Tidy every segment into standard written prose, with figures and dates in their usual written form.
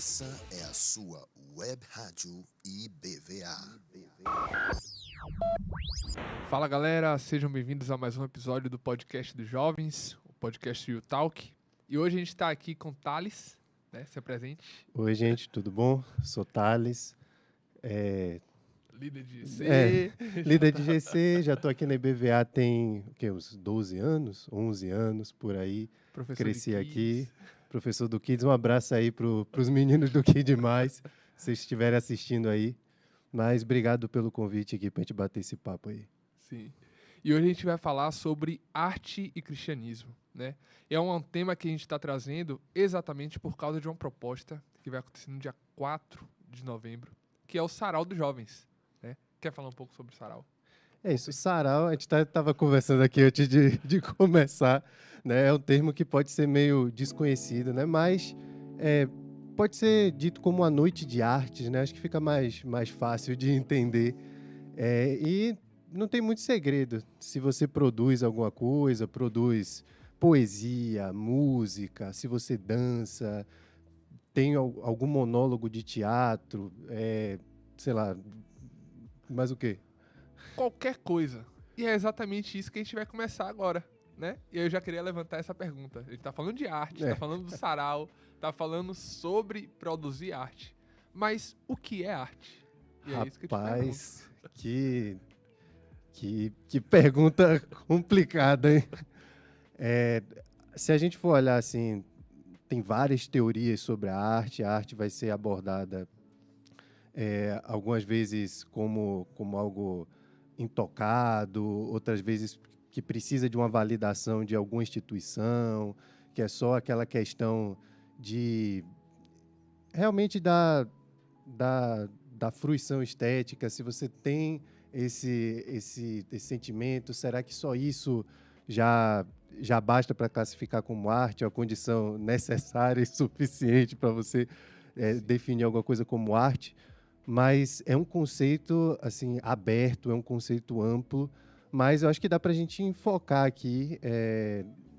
Essa é a sua Web Rádio IBVA. Fala galera, sejam bem-vindos a mais um episódio do podcast dos jovens, o podcast You Talk. E hoje a gente está aqui com Thales, né? Se apresente. Oi, gente, tudo bom? Sou Thales, Líder de GC. líder de GC, já estou aqui na IBVA tem uns 12 anos, 11 anos, por aí. Professor Cresci de aqui, Kids. professor do Kids, um abraço aí para os meninos do Kids Mais, se vocês estiverem assistindo aí. Mas obrigado pelo convite aqui para a gente bater esse papo aí. Sim. E hoje a gente vai falar sobre arte e cristianismo, né? É um tema que a gente está trazendo exatamente por causa de uma proposta que vai acontecer no dia 4 de novembro, que é o Sarau dos Jovens, né? Quer falar um pouco sobre o Sarau? É isso, sarau, a gente estava conversando aqui antes de começar, né? É um termo que pode ser meio desconhecido, né? Mas pode ser dito como uma noite de artes, né? Acho que fica mais fácil de entender. E não tem muito segredo. Se você produz alguma coisa, produz poesia, música, se você dança, tem algum monólogo de teatro, sei lá, mais o quê? Qualquer coisa. E é exatamente isso que a gente vai começar agora, né? E eu já queria levantar essa pergunta. A gente tá falando de arte, tá falando do sarau, tá falando sobre produzir arte. Mas o que é arte? E é isso que eu te pergunto. Rapaz, que pergunta complicada, hein? Se a gente for olhar assim, tem várias teorias sobre a arte vai ser abordada algumas vezes como algo intocado, outras vezes que precisa de uma validação de alguma instituição, que é só aquela questão de realmente da fruição estética. Se você tem esse sentimento, será que só isso já basta para classificar como arte, é a condição necessária e suficiente para você definir alguma coisa como arte? Mas é um conceito assim aberto, é um conceito amplo, mas eu acho que dá para a gente enfocar aqui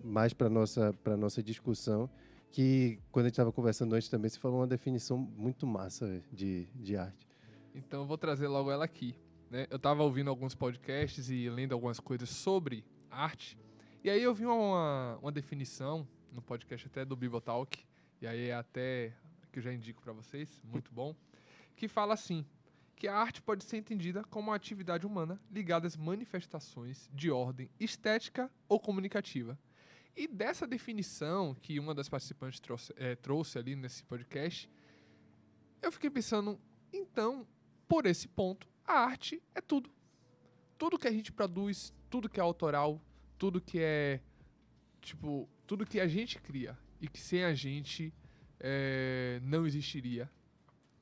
mais para nossa discussão, que quando a gente estava conversando antes também, você falou uma definição muito massa de arte. Então eu vou trazer logo ela aqui, né? Eu tava ouvindo alguns podcasts e lendo algumas coisas sobre arte, e aí eu vi uma definição no podcast até do Bibotalk, e aí é até que eu já indico para vocês, muito bom, que fala assim, que a arte pode ser entendida como uma atividade humana ligada às manifestações de ordem estética ou comunicativa. E dessa definição que uma das participantes trouxe ali nesse podcast, eu fiquei pensando, então, por esse ponto, a arte é tudo. Tudo que a gente produz, tudo que é autoral, tudo que é, tudo que a gente cria e que sem a gente não existiria.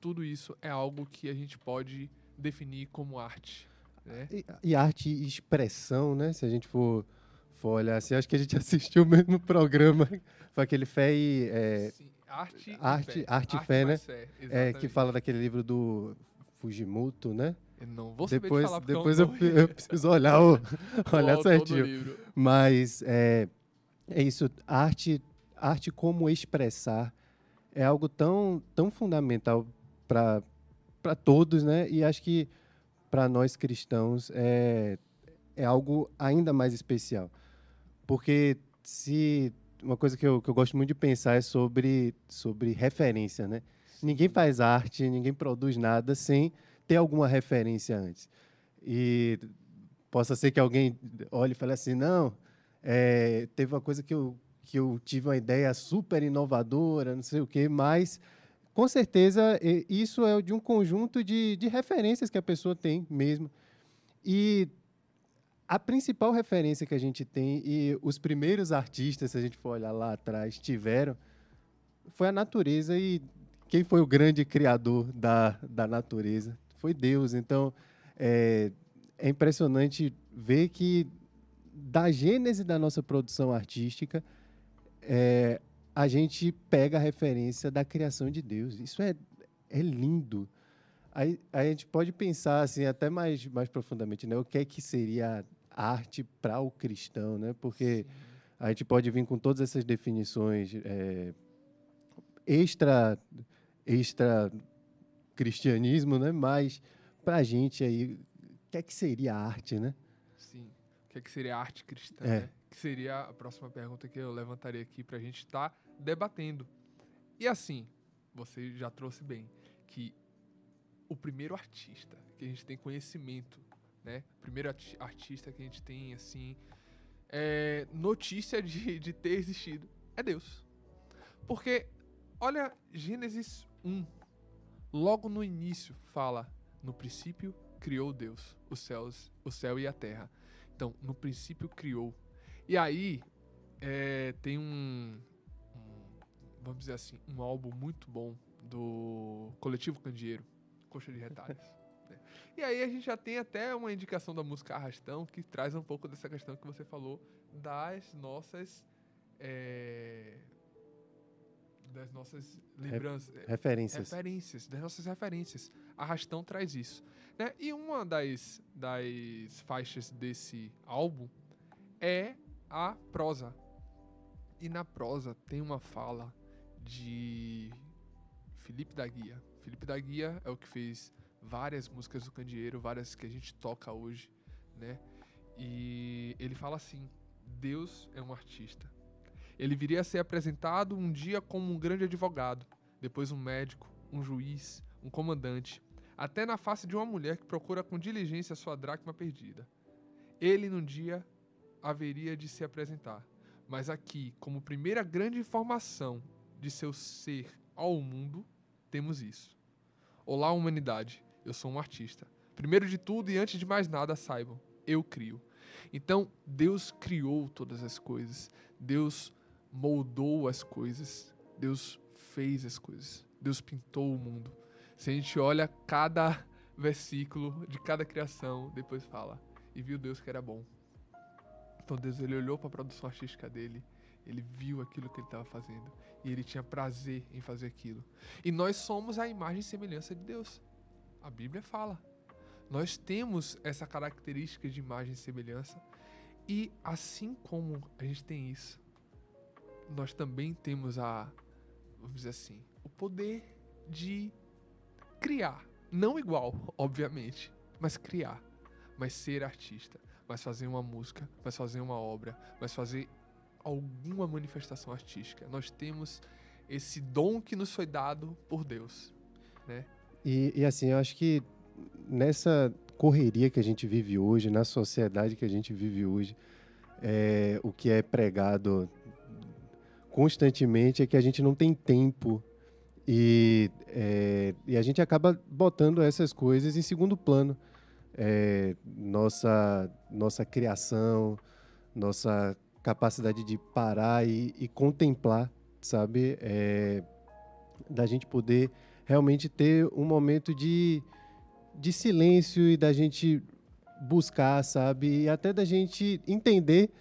Tudo isso é algo que a gente pode definir como arte, né? E arte e expressão, né? Se a gente for olhar assim, acho que a gente assistiu o mesmo programa, foi aquele Fé e... Sim, arte e Fé, né? mais fé, exatamente. Que fala daquele livro do Fujimoto, né? Eu não vou saber te falar porque depois é eu, um eu preciso olhar, olhar autor do certinho. livro. Mas é isso, arte como expressar é algo tão fundamental para todos, né? E acho que para nós cristãos é algo ainda mais especial. Porque se uma coisa que eu gosto muito de pensar é sobre referência, né? Ninguém faz arte, ninguém produz nada sem ter alguma referência antes. E possa ser que alguém olhe e fale assim, não, teve uma coisa que eu tive uma ideia super inovadora, não sei o quê, mas com certeza isso é de um conjunto de referências que a pessoa tem mesmo. E a principal referência que a gente tem, e os primeiros artistas, se a gente for olhar lá atrás, tiveram, foi a natureza. E quem foi o grande criador da natureza? Foi Deus. Então, é impressionante ver que, da gênese da nossa produção artística, a gente pega a referência da criação de Deus. Isso é lindo. Aí a gente pode pensar assim, até mais profundamente, né? O que é que seria arte para o cristão, né? Porque a gente pode vir com todas essas definições extra cristianismo, né? Mas pra gente aí, o que é que seria a arte, né? Sim. O que seria arte cristã, É. né? Que seria a próxima pergunta que eu levantaria aqui pra gente estar debatendo. E assim, você já trouxe bem que o primeiro artista que a gente tem conhecimento, né? O primeiro artista que a gente tem, assim, notícia de ter existido é Deus. Porque, olha, Gênesis 1, logo no início, fala: no princípio criou Deus os céus, o céu e a terra. Então, no princípio criou. E aí, tem vamos dizer assim, um álbum muito bom do Coletivo Candeeiro, Coxa de Retalhos. Né? E aí a gente já tem até uma indicação da música Arrastão, que traz um pouco dessa questão que você falou das nossas lembranças, Referências. das nossas referências. Arrastão traz isso. Né? E uma das faixas desse álbum é a prosa. E na prosa tem uma fala de Felipe da Guia. Felipe da Guia é o que fez várias músicas do Candeeiro, várias que a gente toca hoje, né? E ele fala assim: Deus é um artista. Ele viria a ser apresentado um dia como um grande advogado, depois um médico, um juiz, um comandante, até na face de uma mulher que procura com diligência sua dracma perdida. Ele, num dia, haveria de se apresentar. Mas aqui, como primeira grande informação de seu ser ao mundo, temos isso. Olá, humanidade. Eu sou um artista. Primeiro de tudo e antes de mais nada, saibam, eu crio. Então, Deus criou todas as coisas. Deus moldou as coisas. Deus fez as coisas. Deus pintou o mundo. Se a gente olha cada versículo de cada criação, depois fala: e viu Deus que era bom. Então Deus, ele olhou para a produção artística dele, ele viu aquilo que ele estava fazendo e ele tinha prazer em fazer aquilo. E nós somos a imagem e semelhança de Deus. A Bíblia fala. Nós temos essa característica de imagem e semelhança, e assim como a gente tem isso, nós também temos vamos dizer assim, o poder de criar. Não igual, obviamente, mas criar. Mas ser artista. Mas fazer uma música, mas fazer uma obra, mas fazer alguma manifestação artística. Nós temos esse dom que nos foi dado por Deus, né? E assim, eu acho que nessa correria que a gente vive hoje, na sociedade que a gente vive hoje, o que é pregado constantemente é que a gente não tem tempo e a gente acaba botando essas coisas em segundo plano. Nossa criação, nossa capacidade de parar e contemplar, sabe? Da gente poder realmente ter um momento de silêncio e da gente buscar, sabe? E até da gente entender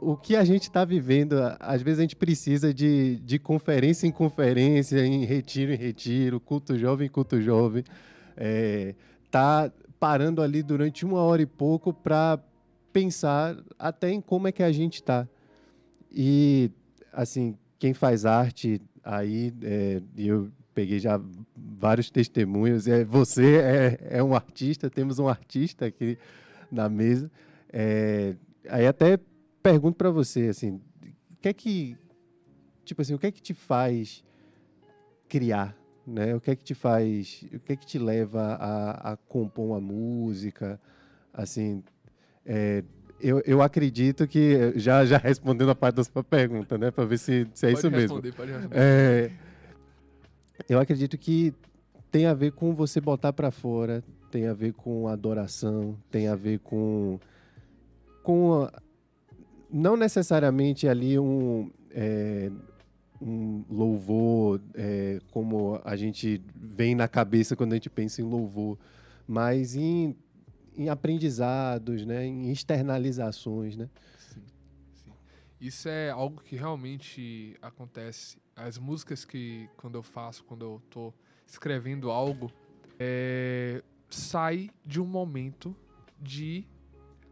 o que a gente está vivendo. Às vezes a gente precisa de conferência em conferência, em retiro, culto jovem em culto jovem. Tá parando ali durante 1 hora e pouco para pensar até em como é que a gente está. E, assim, quem faz arte aí, eu peguei já vários testemunhos, você é um artista, temos um artista aqui na mesa. Aí até pergunto para você, assim, o que é que te faz criar? Né? O que é que te leva a compor uma música? Assim, eu acredito que, já respondendo a parte da sua pergunta, né? Para ver se é isso mesmo. Pode responder. Eu acredito que tem a ver com você botar para fora, tem a ver com adoração, tem a ver com não necessariamente ali um louvor, como a gente vem na cabeça quando a gente pensa em louvor, mas em aprendizados, né? Em externalizações, né? Sim, sim. Isso é algo que realmente acontece. As músicas que, quando eu tô escrevendo algo, sai de um momento de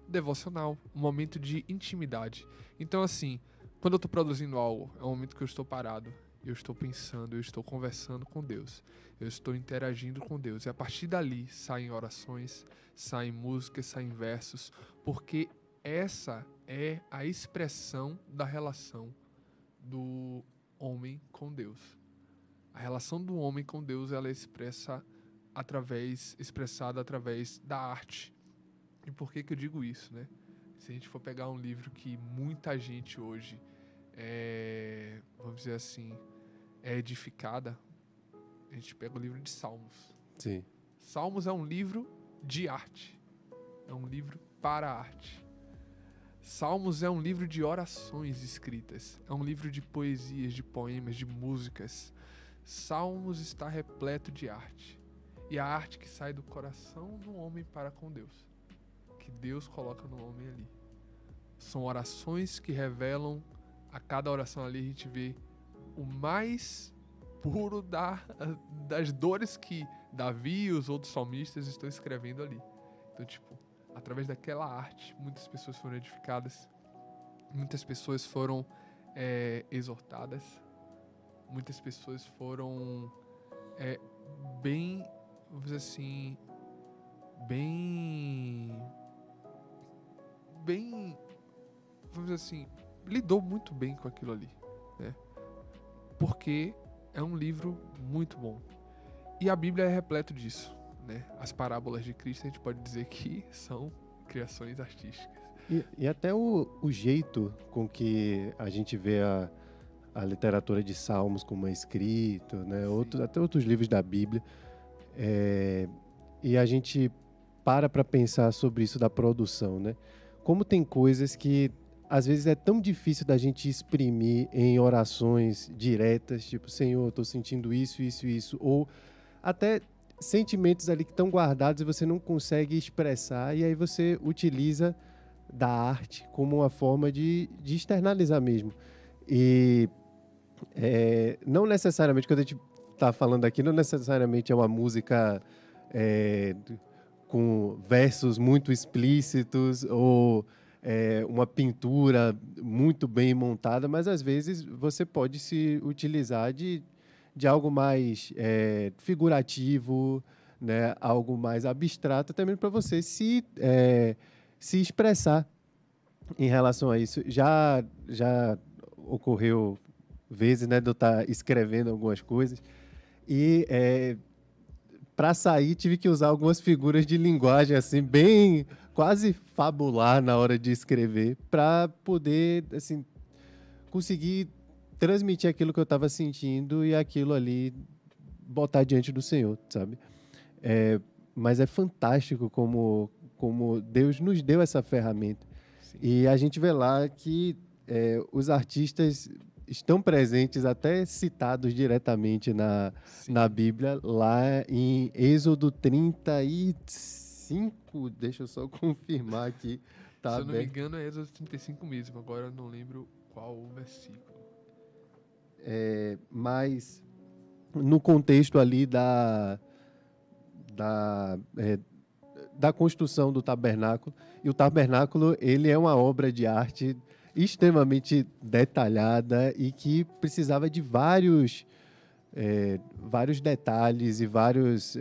devocional, um momento de intimidade. Então, assim, quando eu tô produzindo algo, é um momento que eu estou parado eu estou pensando, eu estou conversando com Deus, eu estou interagindo com Deus. E a partir dali saem orações, saem músicas, saem versos, porque essa é a expressão da relação do homem com Deus. A relação do homem com Deus, ela é expressada através da arte. E por que eu digo isso, né? Se a gente for pegar um livro que muita gente hoje vamos dizer assim, é edificada, a gente pega o livro de Salmos. Sim. Salmos é um livro de arte. É um livro para a arte. Salmos é um livro de orações escritas. É um livro de poesias, de poemas, de músicas. Salmos está repleto de arte. E a arte que sai do coração do homem para com Deus. Que Deus coloca no homem ali. São orações que revelam, a cada oração ali a gente vê o mais puro das dores que Davi e os outros salmistas estão escrevendo ali. Então, através daquela arte, muitas pessoas foram edificadas, muitas pessoas foram exortadas, muitas pessoas foram bem, vamos dizer assim, vamos dizer assim, lidou muito bem com aquilo ali, né? Porque é um livro muito bom. E a Bíblia é repleto disso, né? As parábolas de Cristo, a gente pode dizer que são criações artísticas. E até o jeito com que a gente vê a literatura de Salmos como é escrito, né? Até outros livros da Bíblia. E a gente para pensar sobre isso da produção, né? Como tem coisas que às vezes é tão difícil da gente exprimir em orações diretas, tipo, Senhor, eu estou sentindo isso, isso, isso, ou até sentimentos ali que estão guardados e você não consegue expressar, e aí você utiliza da arte como uma forma de externalizar mesmo. E não necessariamente, quando a gente está falando aqui, não necessariamente é uma música com versos muito explícitos ou uma pintura muito bem montada, mas às vezes você pode se utilizar de algo mais figurativo, né? Algo mais abstrato também para você se expressar em relação a isso. Já ocorreu vezes, né, de eu estar escrevendo algumas coisas e para sair tive que usar algumas figuras de linguagem assim bem quase fabular na hora de escrever para poder assim conseguir transmitir aquilo que eu estava sentindo e aquilo ali botar diante do Senhor, sabe? Mas é fantástico como Deus nos deu essa ferramenta. Sim. E a gente vê lá que os artistas estão presentes, até citados diretamente na Bíblia, lá em Êxodo 35, deixa eu só confirmar aqui. Tá, se eu não me engano é Êxodo 35 mesmo, agora eu não lembro qual o versículo. Mas no contexto ali da construção do tabernáculo, e o tabernáculo ele é uma obra de arte extremamente detalhada e que precisava de vários detalhes e várias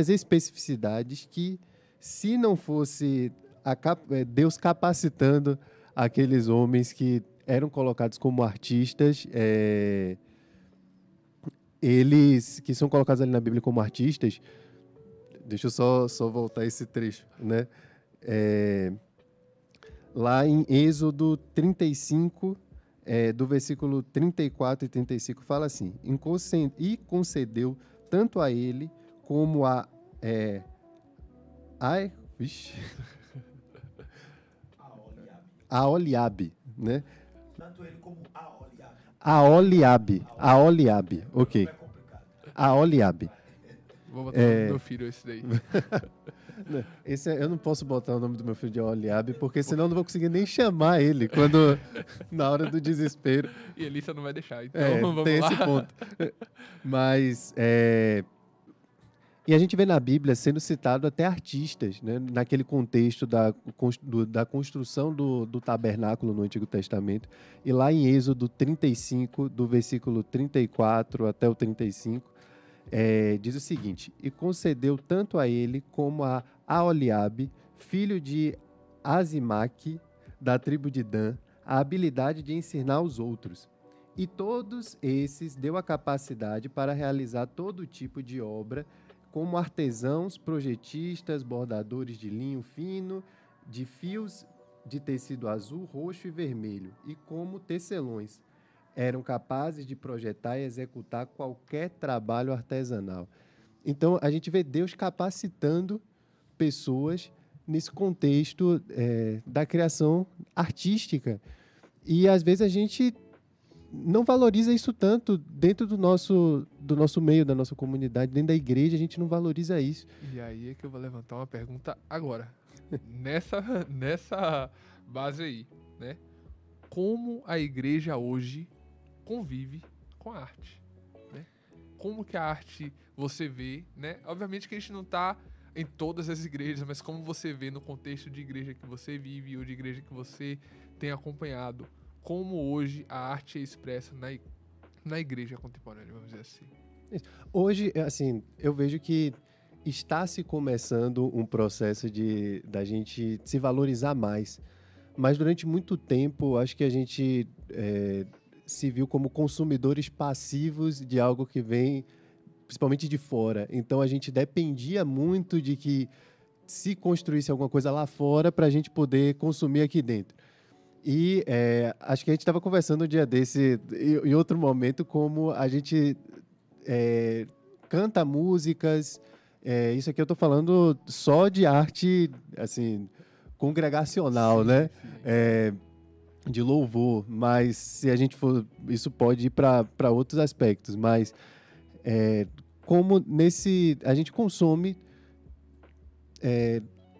especificidades que, se não fosse Deus capacitando aqueles homens que eram colocados como artistas, eles que são colocados ali na Bíblia como artistas, deixa eu só voltar esse trecho, né? Lá em Êxodo 35, do versículo 34 e 35, fala assim: e concedeu tanto a ele como a Aholiabe, né? Tanto ele como Aholiabe, ok. Aholiabe. Vou botar o nome do meu filho esse daí. Eu não posso botar o nome do meu filho de Aholiabe, porque senão eu não vou conseguir nem chamar ele na hora do desespero. E Elissa não vai deixar, então vamos tem lá. esse ponto. Mas, E a gente vê na Bíblia sendo citado até artistas, né? Naquele contexto da construção do tabernáculo no Antigo Testamento. E lá em Êxodo 35, do versículo 34 até o 35, diz o seguinte: E concedeu tanto a ele como a Aholiabe, filho de Azimaque, da tribo de Dan, a habilidade de ensinar os outros. E todos esses deu a capacidade para realizar todo tipo de obra, como artesãos, projetistas, bordadores de linho fino, de fios de tecido azul, roxo e vermelho, e como tecelões. Eram capazes de projetar e executar qualquer trabalho artesanal. Então, a gente vê Deus capacitando pessoas nesse contexto da criação artística. E, às vezes, a gente não valoriza isso tanto dentro do nosso meio, da nossa comunidade, dentro da igreja, a gente não valoriza isso. E aí é que eu vou levantar uma pergunta agora. nessa base aí, né? Como a igreja hoje convive com a arte, né? Como que a arte você vê, né? Obviamente que a gente não tá em todas as igrejas, mas como você vê no contexto de igreja que você vive ou de igreja que você tem acompanhado, como hoje a arte é expressa na igreja contemporânea, vamos dizer assim. Hoje, assim, eu vejo que está se começando um processo da gente se valorizar mais. Mas durante muito tempo, acho que a gente se viu como consumidores passivos de algo que vem principalmente de fora. Então, a gente dependia muito de que se construísse alguma coisa lá fora para a gente poder consumir aqui dentro. E acho que a gente estava conversando um dia desse, em outro momento, como a gente canta músicas. Isso aqui eu estou falando só de arte, assim, congregacional, Sim, né? sim. De louvor. Mas se a gente for, isso pode ir para outros aspectos. Mas como a gente consome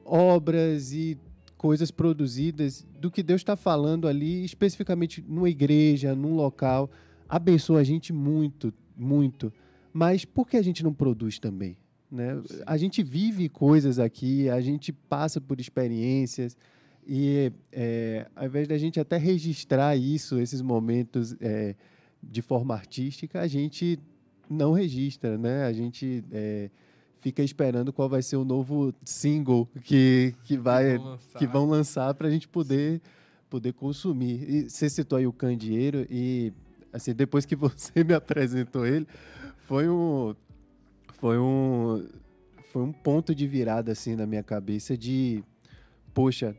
obras e coisas produzidas do que Deus está falando ali, especificamente numa igreja, num local, abençoa a gente muito, muito. Mas por que a gente não produz também? Né? A gente vive coisas aqui, a gente passa por experiências e ao invés da gente até registrar esses momentos de forma artística, a gente não registra, né? A gente fica esperando qual vai ser o novo single que vão lançar para a gente poder consumir. E você citou aí o Candeeiro e assim, depois que você me apresentou ele, foi um ponto de virada assim na minha cabeça de, poxa,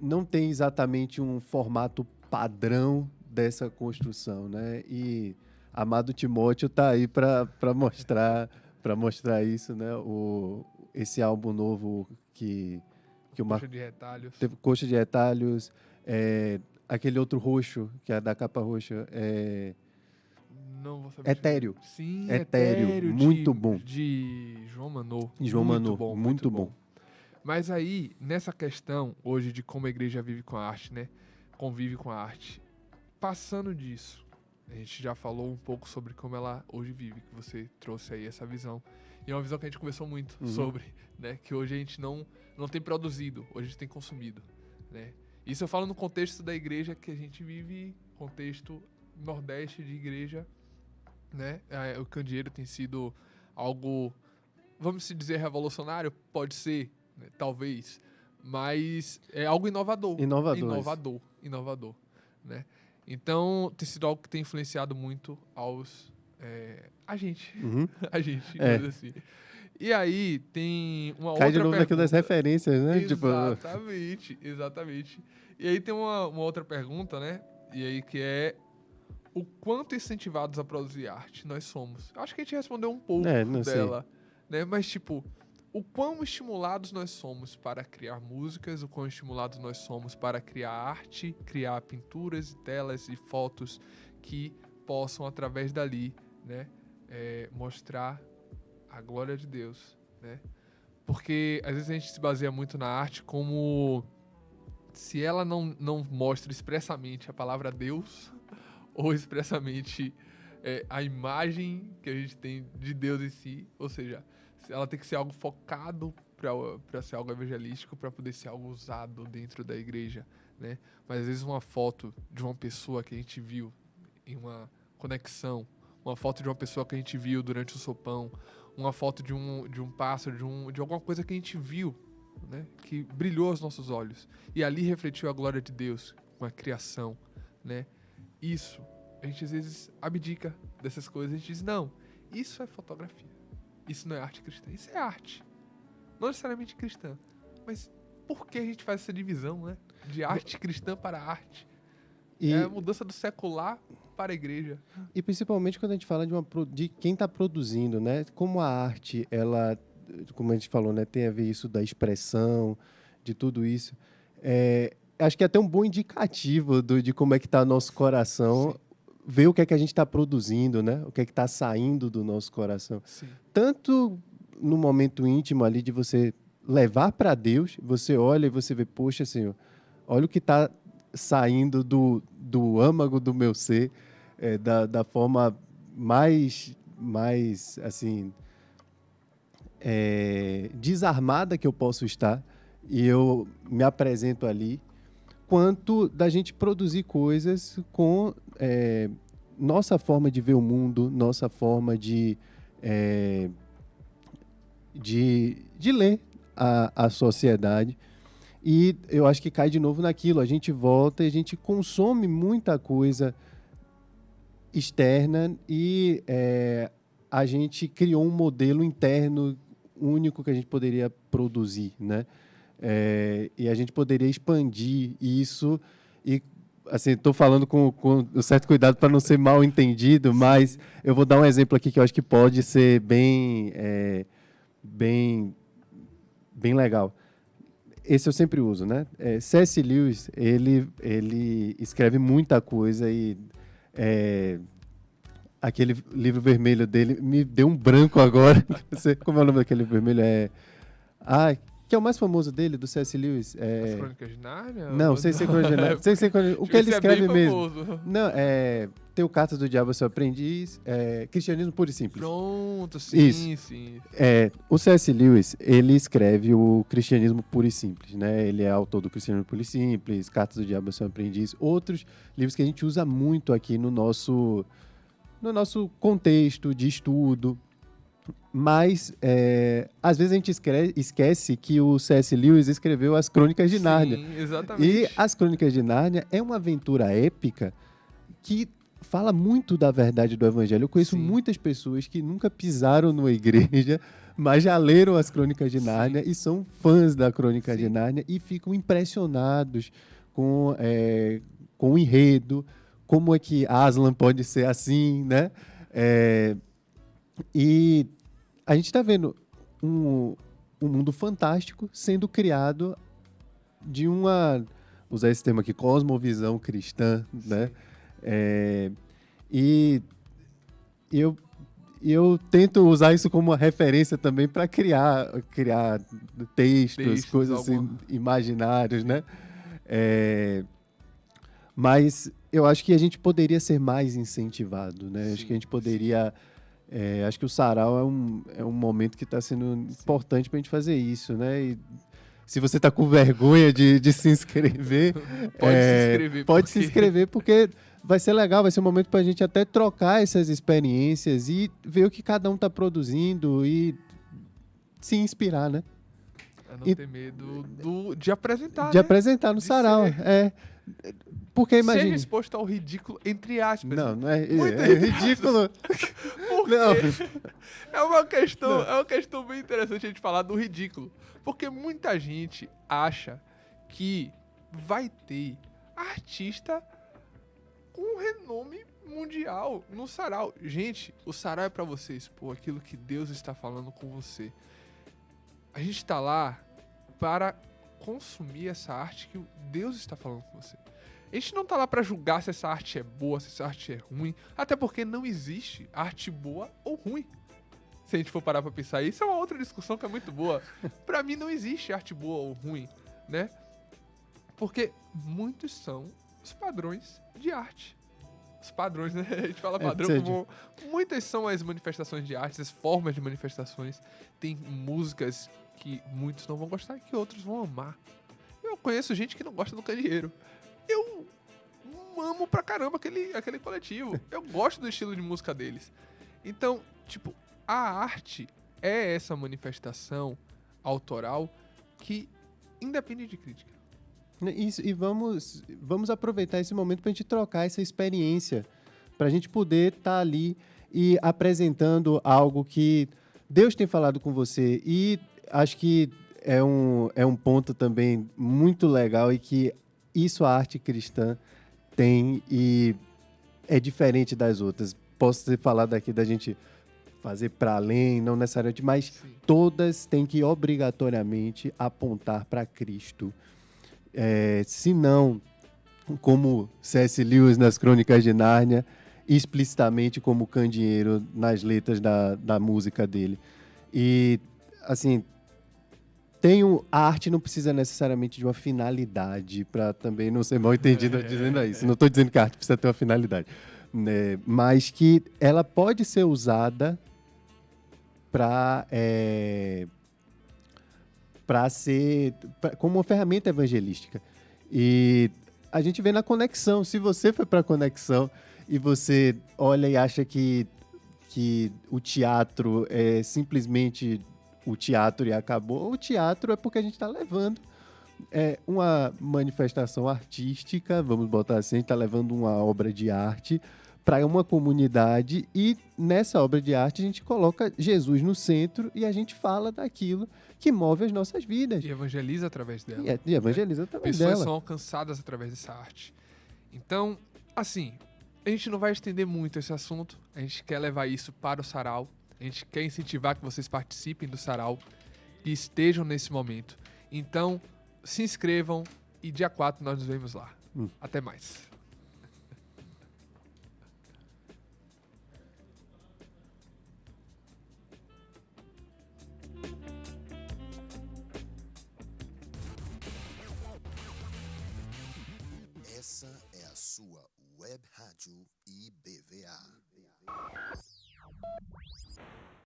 não tem exatamente um formato padrão dessa construção, né? E amado Timóteo está aí para mostrar isso, né? Esse álbum novo que Coxa de retalhos. teve Coxa de Retalhos, aquele outro roxo que é da capa roxa, Não vou saber. Etéreo. Sim, Etéreo, muito bom. De João Manô. João muito Manô, bom, muito bom. Mas aí, nessa questão hoje de como a igreja vive com a arte, né? Convive com a arte. Passando disso, a gente já falou um pouco sobre como ela hoje vive, que você trouxe aí essa visão. E é uma visão que a gente conversou muito sobre, né? Que hoje a gente não tem produzido, hoje a gente tem consumido, né? Isso eu falo no contexto da igreja que a gente vive, contexto nordeste de igreja, né? O Candeeiro tem sido algo, vamos se dizer, revolucionário? Pode ser, né? Talvez, mas é algo inovador. Inovador, né? Então, tem sido algo que tem influenciado muito a gente. A gente, digamos assim. E aí, tem uma outra Cai de novo pergunta. naquilo das referências, né? Exatamente. E aí tem uma outra pergunta, né? E aí que é o quanto incentivados a produzir arte nós somos. Acho que a gente respondeu um pouco dela, né? Mas, tipo, o quão estimulados nós somos para criar músicas, o quão estimulados nós somos para criar arte, criar pinturas, telas e fotos que possam, através dali, né, mostrar a glória de Deus, né? Porque, às vezes, a gente se baseia muito na arte como se ela não mostra expressamente a palavra Deus ou expressamente a imagem que a gente tem de Deus em si, ou seja, ela tem que ser algo focado para ser algo evangelístico, para poder ser algo usado dentro da igreja, né? Mas às vezes uma foto de uma pessoa que a gente viu em uma conexão, uma foto de uma pessoa que a gente viu durante o sopão, uma foto de um pássaro, de alguma coisa que a gente viu, né? Que brilhou aos nossos olhos. E ali refletiu a glória de Deus com a criação, né? Isso, a gente às vezes abdica dessas coisas. A gente diz, não, isso é fotografia. Isso não é arte cristã. Isso é arte. Não necessariamente cristã. Mas por que a gente faz essa divisão, né? De arte cristã para arte? E, É a mudança do secular para a igreja. e principalmente quando a gente fala de quem está produzindo, né? Como a arte, ela, como a gente falou, né? Tem a ver isso da expressão, de tudo isso. Acho que é até um bom indicativo de como é que está nosso coração. Sim. Ver o que é que a gente está produzindo, né? O que é que está saindo do nosso coração. Sim. Tanto no momento íntimo ali de você levar para Deus, você olha e você vê, poxa, Senhor, olha o que está saindo do âmago do meu ser, da forma mais assim, desarmada que eu posso estar, e eu me apresento ali, quanto da gente produzir coisas com nossa forma de ver o mundo, nossa forma de ler a sociedade. E eu acho que cai de novo naquilo. A gente volta e a gente consome muita coisa externa e a gente criou um modelo interno único que a gente poderia produzir, né? E a gente poderia expandir isso e, assim, estou falando com um certo cuidado para não ser mal entendido, mas eu vou dar um exemplo aqui que eu acho que pode ser bem legal. Esse eu sempre uso, né? C.S. Lewis, ele escreve muita coisa e aquele livro vermelho dele me deu um branco agora. Como é o nome daquele livro vermelho? Que é o mais famoso dele, do C.S. Lewis. As Crônicas de Nárnia? Não, sem ser Crônicas de Nárnia. O que ele escreve mesmo. Não, tem o Cartas do Diabo, Seu Aprendiz, Cristianismo Puro e Simples. Pronto, sim, Isso. sim. O C.S. Lewis, ele escreve o Cristianismo Puro e Simples, né? Ele é autor do Cristianismo Puro e Simples, Cartas do Diabo, Seu Aprendiz, outros livros que a gente usa muito aqui no nosso contexto de estudo. Mas, às vezes a gente esquece que o C.S. Lewis escreveu as Crônicas de Nárnia. Sim, exatamente. E as Crônicas de Nárnia é uma aventura épica que fala muito da verdade do Evangelho. Eu conheço muitas pessoas que nunca pisaram numa igreja, mas já leram as Crônicas de Nárnia e são fãs da Crônica de Nárnia e ficam impressionados com o enredo, como é que Aslan pode ser assim, né? E a gente está vendo um mundo fantástico sendo criado de usar esse termo aqui, cosmovisão cristã, né? E eu tento usar isso como uma referência também para criar textos, coisas assim, imaginários, né? Mas eu acho que a gente poderia ser mais incentivado, né? Acho que a gente poderia... acho que o Sarau é um momento que está sendo importante para a gente fazer isso, né? E se você está com vergonha de se inscrever, pode se inscrever, porque vai ser legal, vai ser um momento para a gente até trocar essas experiências e ver o que cada um está produzindo e se inspirar, né? Não ter medo de apresentar, de apresentar no Sarau, Porque imagina... Seja exposto ao ridículo, entre aspas. Não é ridículo. Porque é uma questão bem interessante a gente falar do ridículo. Porque muita gente acha que vai ter artista com renome mundial no Sarau. Gente, o Sarau é pra você expor aquilo que Deus está falando com você. A gente tá lá para consumir essa arte que Deus está falando com você. A gente não tá lá pra julgar se essa arte é boa, se essa arte é ruim, até porque não existe arte boa ou ruim. Se a gente for parar pra pensar, isso é uma outra discussão que é muito boa. Pra mim não existe arte boa ou ruim, né? Porque muitos são os padrões de arte. os padrões, né? A gente fala padrão seja. como... Muitas são as manifestações de arte, as formas de manifestações. Tem músicas que muitos não vão gostar e que outros vão amar. Eu conheço gente que não gosta do Candeeiro. Eu amo pra caramba aquele coletivo. Eu gosto do estilo de música deles. Então, tipo, a arte é essa manifestação autoral que independe de crítica. Isso, e vamos aproveitar esse momento para a gente trocar essa experiência, para a gente poder estar ali e apresentando algo que Deus tem falado com você. E acho que é um ponto também muito legal e que isso a arte cristã tem e é diferente das outras. Posso ter falado aqui da gente fazer para além, não necessariamente, mas Sim. todas têm que obrigatoriamente apontar para Cristo. Se não, como C.S. Lewis nas Crônicas de Nárnia, explicitamente como Candeeiro nas letras da música dele. E, assim, a arte não precisa necessariamente de uma finalidade, para também não ser mal entendido dizendo isso. Não estou dizendo que a arte precisa ter uma finalidade, né? Mas que ela pode ser usada como uma ferramenta evangelística. E a gente vê na Conexão. Se você foi para a Conexão e você olha e acha que o teatro é simplesmente o teatro e acabou, o teatro é porque a gente está levando uma manifestação artística, vamos botar assim, a gente está levando uma obra de arte para uma comunidade e nessa obra de arte a gente coloca Jesus no centro e a gente fala daquilo que move as nossas vidas. E evangeliza através dela. E evangeliza através Pessoas dela. são alcançadas através dessa arte. Então, assim, a gente não vai estender muito esse assunto. A gente quer levar isso para o sarau. A gente quer incentivar que vocês participem do sarau e estejam nesse momento. Então, se inscrevam e dia 4 nós nos vemos lá. Até mais. Essa é a sua Web Rádio IBVA.